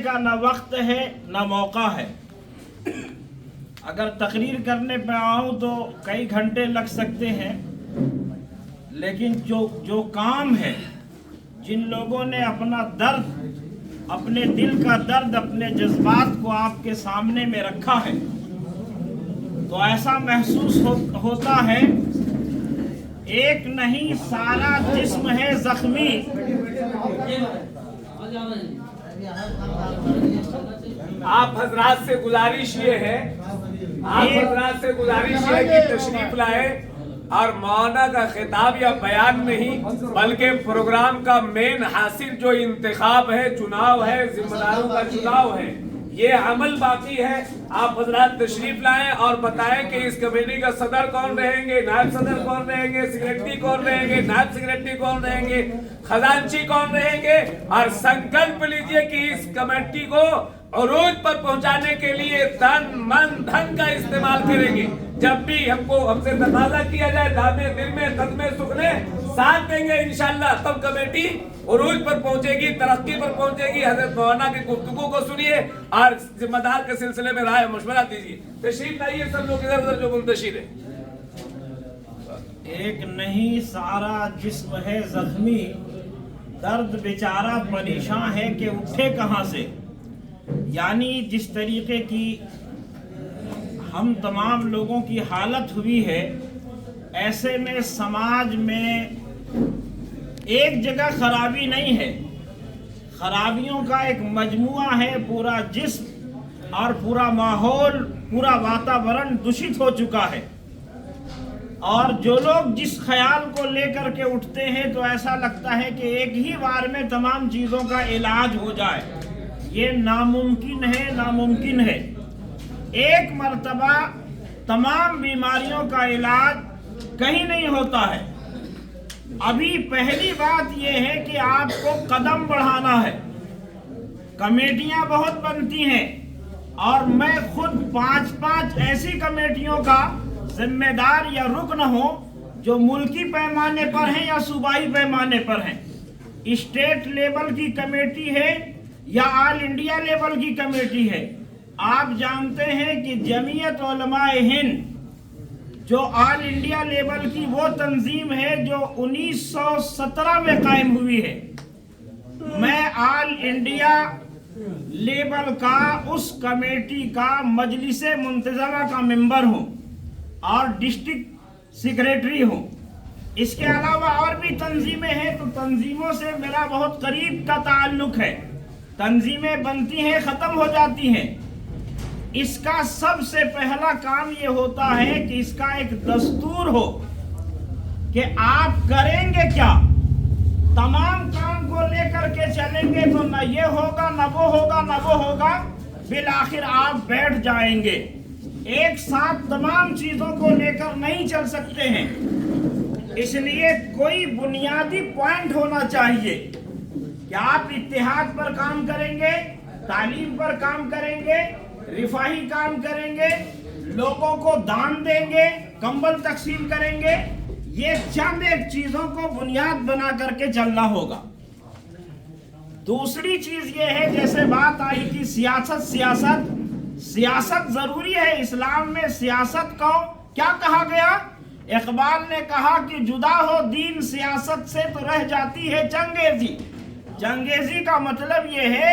کا نہ وقت ہے نہ موقع ہے. اگر تقریر کرنے پہ آؤں تو کئی گھنٹے لگ سکتے ہیں، لیکن جو کام ہے، جن لوگوں نے اپنا درد، اپنے دل کا درد، اپنے جذبات کو آپ کے سامنے میں رکھا ہے، تو ایسا محسوس ہوتا ہے ایک نہیں سارا جسم ہے زخمی. آپ حضرات سے گزارش یہ ہے کہ تشریف لائے اور مولانا کا خطاب یا بیان نہیں بلکہ پروگرام کا مین حاصل جو انتخاب ہے، چناؤ ہے، ذمہ داروں کا چناؤ ہے، یہ عمل باقی ہے. آپ حضرات تشریف لائیں اور بتائیں کہ اس کمیٹی کا صدر کون رہیں گے، نائب صدر کون رہیں گے، سیکریٹری کون رہیں گے، نائب سیکریٹری کون رہیں گے، خزانچی کون رہیں گے، اور سنکلپ لیجئے کہ اس کمیٹی کو عروج پر پہنچانے کے لیے تن من دھن کا استعمال کریں گے. جب بھی ہم سے تقاضا کیا جائے دامے دل میں قدمے سکھنے ساتھ دیں گے انشاءاللہ. تب کمیٹی عروج پر پہنچے گی، ترقی پر پہنچے گی. حضرت مولانا کی گفتگو کو سنیے اور ذمہ دار کے سلسلے میں رائے مشورہ دیجیے. تشریف لائیے سب لوگ ادھر ادھر جو منتشر ہیں. ایک نہیں سارا جسم ہے زخمی، درد بیچارہ پریشان ہے کہ اٹھے کہاں سے. یعنی جس طریقے کی ہم تمام لوگوں کی حالت ہوئی ہے، ایسے میں سماج میں ایک جگہ خرابی نہیں ہے، خرابیوں کا ایک مجموعہ ہے. پورا جسم اور پورا ماحول، پورا واتاورن دشت ہو چکا ہے. اور جو لوگ جس خیال کو لے کر کے اٹھتے ہیں تو ایسا لگتا ہے کہ ایک ہی بار میں تمام چیزوں کا علاج ہو جائے. یہ ناممکن ہے. ایک مرتبہ تمام بیماریوں کا علاج کہیں نہیں ہوتا ہے. ابھی پہلی بات یہ ہے کہ آپ کو قدم بڑھانا ہے. کمیٹیاں بہت بنتی ہیں اور میں خود 5 ایسی کمیٹیوں کا ذمہ دار یا رکن ہوں جو ملکی پیمانے پر ہیں یا صوبائی پیمانے پر ہیں. اسٹیٹ لیول کی کمیٹی ہے یا آل انڈیا لیول کی کمیٹی ہے. آپ جانتے ہیں کہ جمعیت علماء ہند جو آل انڈیا لیول کی وہ تنظیم ہے جو 1917 میں قائم ہوئی ہے. میں آل انڈیا لیول کا اس کمیٹی کا مجلس منتظمہ کا ممبر ہوں اور ڈسٹرکٹ سیکریٹری ہوں. اس کے علاوہ اور بھی تنظیمیں ہیں، تو تنظیموں سے میرا بہت قریب کا تعلق ہے. تنظیمیں بنتی ہیں، ختم ہو جاتی ہیں. اس کا سب سے پہلا کام یہ ہوتا ہے کہ اس کا ایک دستور ہو کہ آپ کریں گے کیا. تمام کام کو لے کر کے چلیں گے تو نہ یہ ہوگا نہ وہ ہوگا نہ وہ ہوگا، بالآخر آپ بیٹھ جائیں گے. ایک ساتھ تمام چیزوں کو لے کر نہیں چل سکتے ہیں. اس لیے کوئی بنیادی پوائنٹ ہونا چاہیے کہ آپ اتحاد پر کام کریں گے، تعلیم پر کام کریں گے، رفاہی کام کریں گے، لوگوں کو دان دیں گے، کمبل تقسیم کریں گے. یہ چند ایک چیزوں کو بنیاد بنا کر کے چلنا ہوگا. دوسری چیز یہ ہے، جیسے بات آئی تھی سیاست ضروری ہے. اسلام میں سیاست کو کیا کہا گیا؟ اقبال نے کہا کہ جدا ہو دین سیاست سے تو رہ جاتی ہے چنگیزی. چنگیزی کا مطلب یہ ہے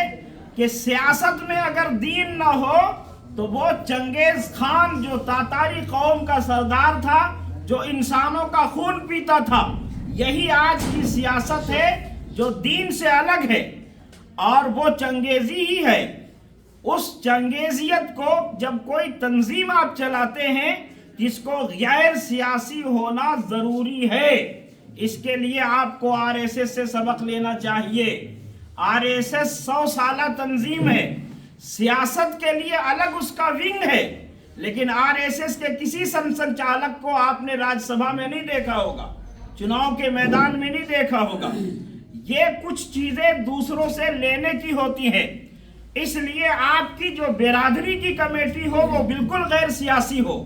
کہ سیاست میں اگر دین نہ ہو تو وہ چنگیز خان جو تاتاری قوم کا سردار تھا، جو انسانوں کا خون پیتا تھا، یہی آج کی سیاست ہے جو دین سے الگ ہے اور وہ چنگیزی ہی ہے. اس چنگیزیت کو جب کوئی تنظیم آپ چلاتے ہیں جس کو غیر سیاسی ہونا ضروری ہے، اس کے لیے آپ کو RSS سے سبق لینا چاہیے. RSS 100 سالہ تنظیم ہے، سیاست کے لیے الگ اس کا ونگ ہے، لیکن RSS کے کسی سنچالک کو آپ نے راج سبھا میں نہیں دیکھا ہوگا، چناؤ کے میدان میں نہیں دیکھا ہوگا. یہ کچھ چیزیں دوسروں سے لینے کی ہوتی ہیں. اس لیے آپ کی جو برادری کی کمیٹی ہو وہ بالکل غیر سیاسی ہو،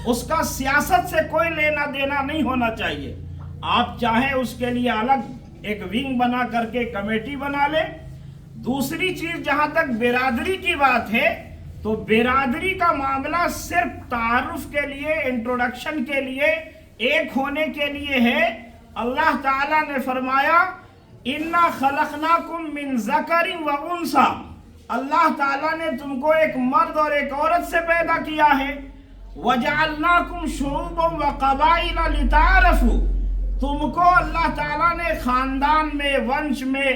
اس کا سیاست سے کوئی لینا دینا نہیں ہونا چاہیے. آپ چاہیں اس کے لیے الگ ایک ونگ بنا کر کے کمیٹی بنا لیں. دوسری چیز جہاں تک برادری کی بات ہے تو برادری کا معاملہ صرف تعارف کے لیے، انٹروڈکشن کے لیے، ایک ہونے کے لیے ہے۔ اللہ تعالیٰ نے فرمایا اِنَّا خَلَقْنَاكُم مِّن ذَكَرٍ وَأُنثَىٰ، اللہ تعالیٰ نے تم کو ایک مرد اور ایک عورت سے پیدا کیا ہے۔ وَجَعَلْنَاكُمْ شُعُوبًا وَقَبَائِلَ لِتَعَارَفُوا، تم کو اللہ تعالیٰ نے خاندان میں، ونش میں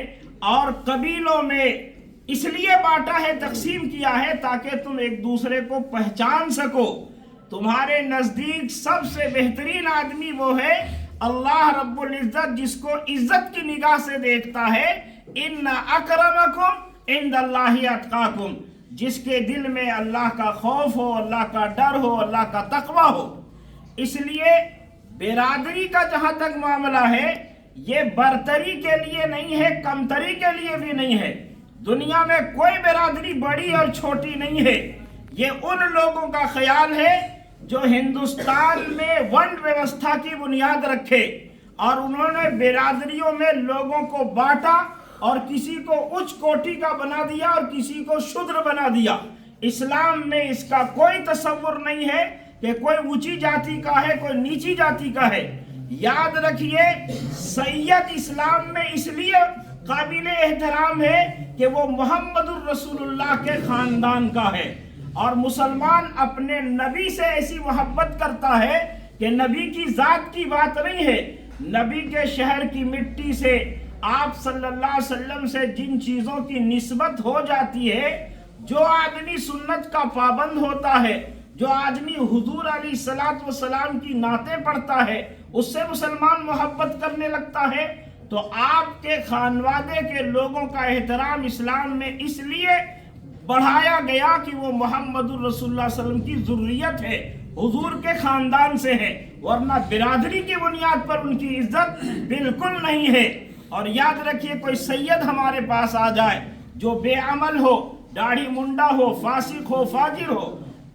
اور قبیلوں میں اس لیے بانٹا ہے، تقسیم کیا ہے تاکہ تم ایک دوسرے کو پہچان سکو۔ تمہارے نزدیک سب سے بہترین آدمی وہ ہے اللہ رب العزت، جس کو عزت کی نگاہ سے دیکھتا ہے۔ ان اکرمکم عند اللہ اتقاکم، جس کے دل میں اللہ کا خوف ہو، اللہ کا ڈر ہو، اللہ کا تقوی ہو۔ اس لیے برادری کا جہاں تک معاملہ ہے، یہ برتری کے لیے نہیں ہے، کمتری کے لیے بھی نہیں ہے۔ دنیا میں کوئی برادری بڑی اور چھوٹی نہیں ہے۔ یہ ان لوگوں کا خیال ہے جو ہندوستان میں ونڈ ویوستھا کی بنیاد رکھے اور انہوں نے برادریوں میں لوگوں کو بانٹا اور کسی کو اچ کوٹی کا بنا دیا اور کسی کو شودر بنا دیا۔ اسلام میں اس کا کوئی تصور نہیں ہے کہ کوئی اونچی جاتی کا ہے، کوئی نیچی جاتی کا ہے۔ یاد رکھیے، سید اسلام میں اس لیے قابل احترام ہے کہ وہ محمد الرسول اللہ کے خاندان کا ہے، اور مسلمان اپنے نبی سے ایسی محبت کرتا ہے کہ نبی کی ذات کی بات نہیں ہے، نبی کے شہر کی مٹی سے، آپ صلی اللہ علیہ وسلم سے جن چیزوں کی نسبت ہو جاتی ہے، جو آدمی سنت کا پابند ہوتا ہے، جو آدمی حضور علیہ الصلوۃ والسلام کی نعتیں پڑھتا ہے، اس سے مسلمان محبت کرنے لگتا ہے۔ تو آپ کے خانوادے کے لوگوں کا احترام اسلام میں اس لیے بڑھایا گیا کہ وہ محمد الرسول اللہ صلی اللہ علیہ وسلم کی ذریت ہے، حضور کے خاندان سے ہے، ورنہ برادری کی بنیاد پر ان کی عزت بالکل نہیں ہے۔ اور یاد رکھیے، کوئی سید ہمارے پاس آ جائے جو بے عمل ہو، داڑھی منڈا ہو، فاسق ہو، فاجر ہو،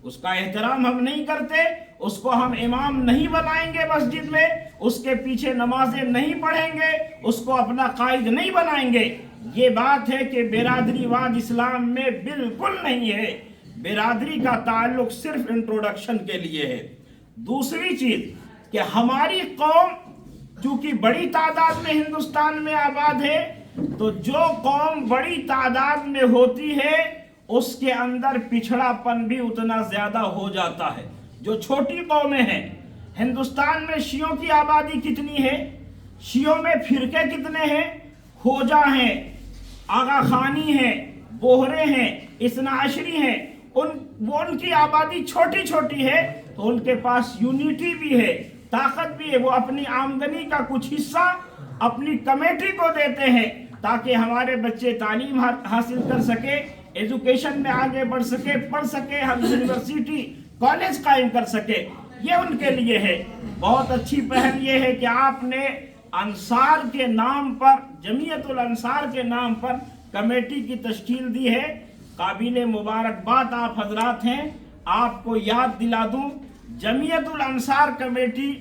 اس کا احترام ہم نہیں کرتے، اس کو ہم امام نہیں بنائیں گے مسجد میں، اس کے پیچھے نمازیں نہیں پڑھیں گے، اس کو اپنا قائد نہیں بنائیں گے۔ یہ بات ہے کہ برادری واد اسلام میں بالکل نہیں ہے۔ برادری کا تعلق صرف انٹروڈکشن کے لیے ہے۔ دوسری چیز کہ ہماری قوم چونکہ بڑی تعداد میں ہندوستان میں آباد ہے، تو جو قوم بڑی تعداد میں ہوتی ہے اس کے اندر پچھڑا پن بھی اتنا زیادہ ہو جاتا ہے جو چھوٹی قومیں ہیں۔ ہندوستان میں شیعوں کی آبادی کتنی ہے؟ شیعوں میں فرقے کتنے ہیں؟ خوجہ ہیں، آغا خانی ہیں، بوہرے ہیں، اثنا عشری ہیں، ان کی آبادی چھوٹی چھوٹی ہے، تو ان کے پاس یونٹی بھی ہے، طاقت بھی ہے، وہ اپنی آمدنی کا کچھ حصہ اپنی کمیٹی کو دیتے ہیں تاکہ ہمارے بچے تعلیم حاصل کر سکے، ایجوکیشن میں آگے بڑھ سکے، پڑھ سکے، ہم یونیورسٹی کالج قائم کر سکے۔ یہ ان کے لیے ہے۔ بہت اچھی پہل یہ ہے کہ آپ نے انصار کے نام پر، جمعیت الانصار کے نام پر کمیٹی کی تشکیل دی ہے۔ قابل مبارکباد آپ حضرات ہیں۔ آپ کو یاد دلا دوں، جمعیت الانصار کمیٹی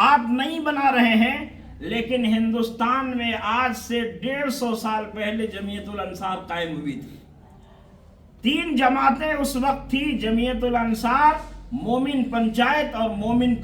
آپ نہیں بنا رہے ہیں، لیکن ہندوستان میں آج سے 150 سال پہلے جمعیت الانصار قائم ہوئی تھی۔ 3 جماعتیں اس وقت تھی، جمعیت الانصار، مومن پنچایت اور مومن